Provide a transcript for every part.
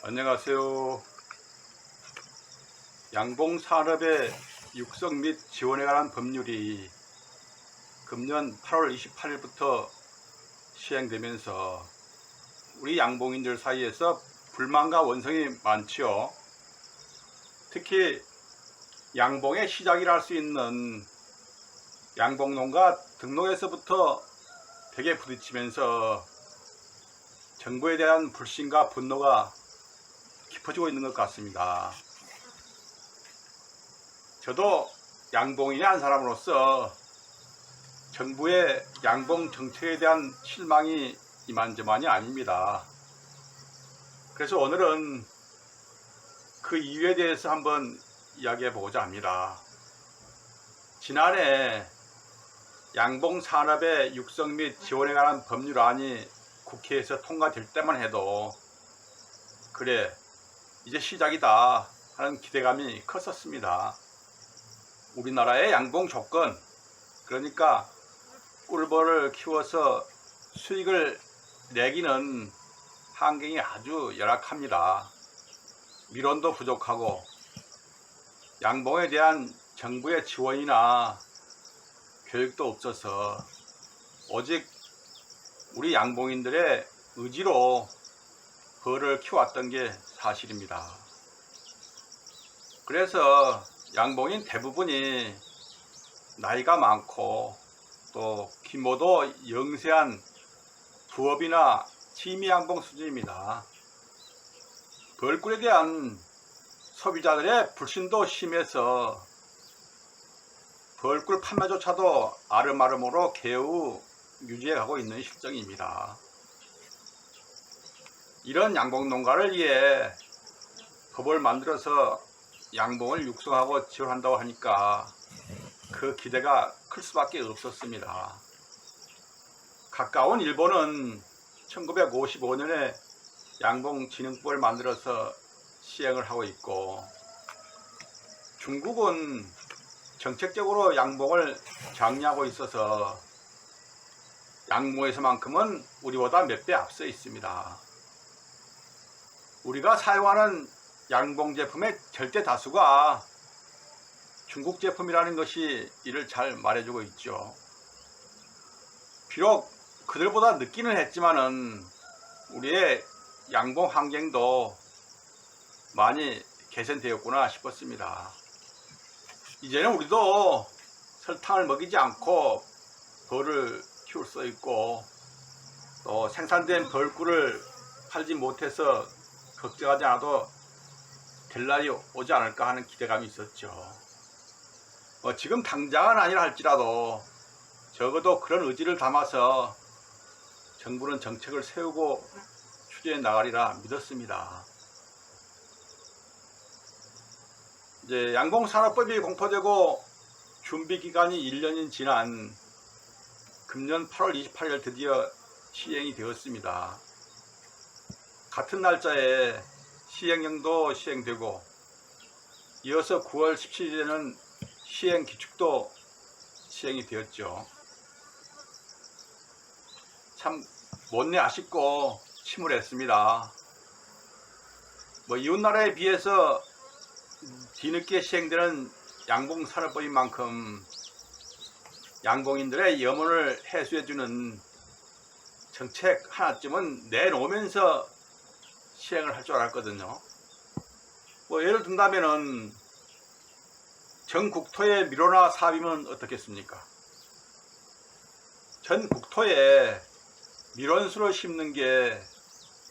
안녕하세요. 양봉산업의 육성 및 지원에 관한 법률이 금년 8월 28일부터 시행되면서 우리 양봉인들 사이에서 불만과 원성이 많지요. 특히 양봉의 시작이라 할 수 있는 양봉농가 등록에서부터 벽에 부딪히면서 정부에 대한 불신과 분노가 깊어지고 있는 것 같습니다. 저도 양봉인의 한 사람으로서 정부의 양봉 정책에 대한 실망이 이만저만이 아닙니다. 그래서 오늘은 그 이유에 대해서 한번 이야기해 보고자 합니다. 지난해 양봉 산업의 육성 및 지원에 관한 법률안이 국회에서 통과될 때만 해도 그래 이제 시작이다 하는 기대감이 컸었습니다. 우리나라의 양봉 조건, 그러니까 꿀벌을 키워서 수익을 내기는 환경이 아주 열악합니다. 밀원도 부족하고 양봉에 대한 정부의 지원이나 교육도 없어서 오직 우리 양봉인들의 의지로 벌을 키워왔던 게 사실입니다. 그래서 양봉인 대부분이 나이가 많고 또 규모도 영세한 부업이나 취미 양봉 수준입니다. 벌꿀에 대한 소비자들의 불신도 심해서 벌꿀 판매조차도 아름아름으로 개우 유지해 가고 있는 실정입니다. 이런 양봉 농가를 위해 법을 만들어서 양봉을 육성하고 지원한다고 하니까 그 기대가 클 수밖에 없었습니다. 가까운 일본은 1955년에 양봉진흥법을 만들어서 시행을 하고 있고, 중국은 정책적으로 양봉을 장려하고 있어서 양봉에서만큼은 우리보다 몇 배 앞서 있습니다. 우리가 사용하는 양봉 제품의 절대 다수가 중국 제품이라는 것이 이를 잘 말해주고 있죠. 비록 그들보다 늦기는 했지만은 우리의 양봉 환경도 많이 개선되었구나 싶었습니다. 이제는 우리도 설탕을 먹이지 않고 벌을 키울 수 있고, 또 생산된 벌꿀을 팔지 못해서 걱정하지 않아도 될 날이 오지 않을까 하는 기대감이 있었죠. 지금 당장은 아니라 할지라도 적어도 그런 의지를 담아서 정부는 정책을 세우고 추진해 나가리라 믿었습니다. 이제 양봉산업법이 공포되고 준비 기간이 1년이 지난 금년 8월 28일 드디어 시행이 되었습니다. 같은 날짜에 시행령도 시행되고, 이어서 9월 17일에는 시행 기축도 시행이 되었죠. 참 못내 아쉽고 침울했습니다. 이웃나라에 비해서 뒤늦게 시행되는 양봉산업법인 만큼 양봉인들의 염원을 해소해주는 정책 하나쯤은 내놓으면서 시행을 할 줄 알았거든요. 예를 든다면은 전 국토의 밀원화 사업이면 어떻겠습니까? 전 국토에 밀원수를 심는 게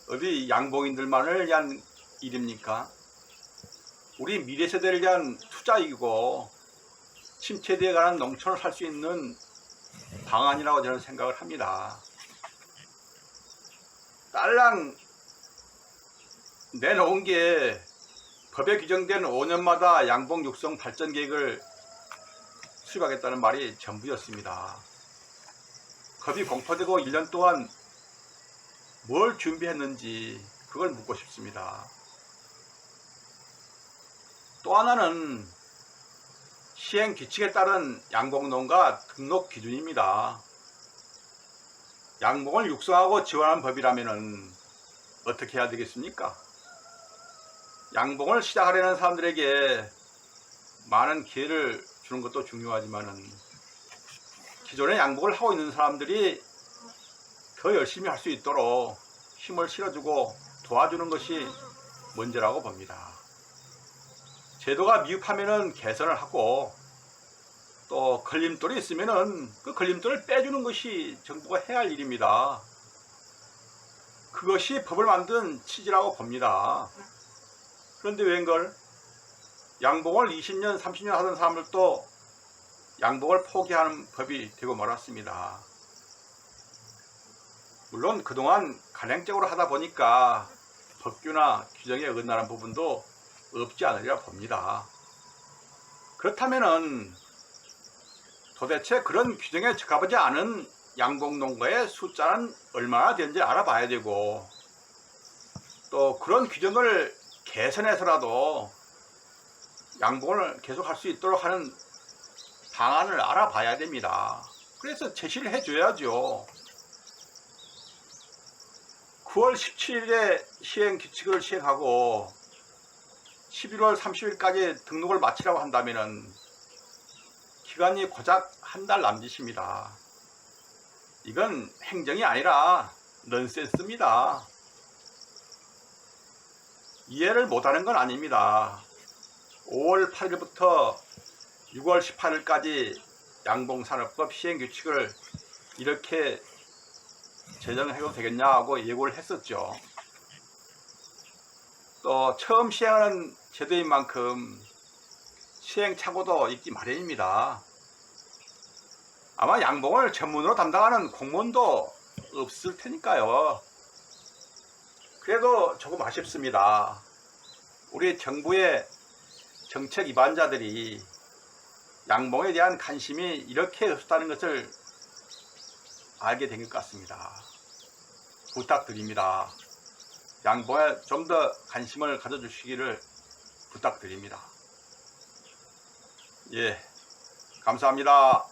어디 양봉인들만을 위한 일입니까? 우리 미래 세대를 위한 투자이고 침체되어 가는 농촌을 살 수 있는 방안이라고 저는 생각을 합니다. 딸랑 내놓은 게 법에 규정된 5년마다 양봉 육성 발전 계획을 수립하겠다는 말이 전부였습니다. 법이 공포되고 1년 동안 뭘 준비했는지 그걸 묻고 싶습니다. 또 하나는 시행 규칙에 따른 양봉농가 등록 기준입니다. 양봉을 육성하고 지원하는 법이라면 어떻게 해야 되겠습니까? 양봉을 시작하려는 사람들에게 많은 기회를 주는 것도 중요하지만은 기존에 양봉을 하고 있는 사람들이 더 열심히 할 수 있도록 힘을 실어주고 도와주는 것이 먼저라고 봅니다. 제도가 미흡하면은 개선을 하고 또 걸림돌이 있으면은 그 걸림돌을 빼주는 것이 정부가 해야 할 일입니다. 그것이 법을 만든 취지라고 봅니다. 그런데 웬걸 양봉을 20년, 30년 하던 사람들도 양봉을 포기하는 법이 되고 말았습니다. 물론 그동안 간행적으로 하다 보니까 법규나 규정에 어긋나는 부분도 없지 않으리라 봅니다. 그렇다면은 도대체 그런 규정에 적합하지 않은 양봉농가의 숫자는 얼마나 되는지 알아봐야 되고 또 그런 규정을 개선해서라도 양봉을 계속할 수 있도록 하는 방안을 알아봐야 됩니다. 그래서 제시를 해줘야죠. 9월 17일에 시행규칙을 시행하고 11월 30일까지 등록을 마치라고 한다면은 기간이 고작 한 달 남짓입니다. 이건 행정이 아니라 넌센스입니다. 이해를 못하는 건 아닙니다. 5월 8일부터 6월 18일까지 양봉산업법 시행규칙을 이렇게 제정해도 되겠냐 하고 예고를 했었죠. 또 처음 시행하는 제도인 만큼 시행착오도 있기 마련입니다. 아마 양봉을 전문으로 담당하는 공무원도 없을 테니까요. 그래도 조금 아쉽습니다. 우리 정부의 정책 위반자들이 양봉에 대한 관심이 이렇게 없다는 것을 알게 된 것 같습니다. 부탁드립니다. 양봉에 좀 더 관심을 가져주시기를 부탁드립니다. 예, 감사합니다.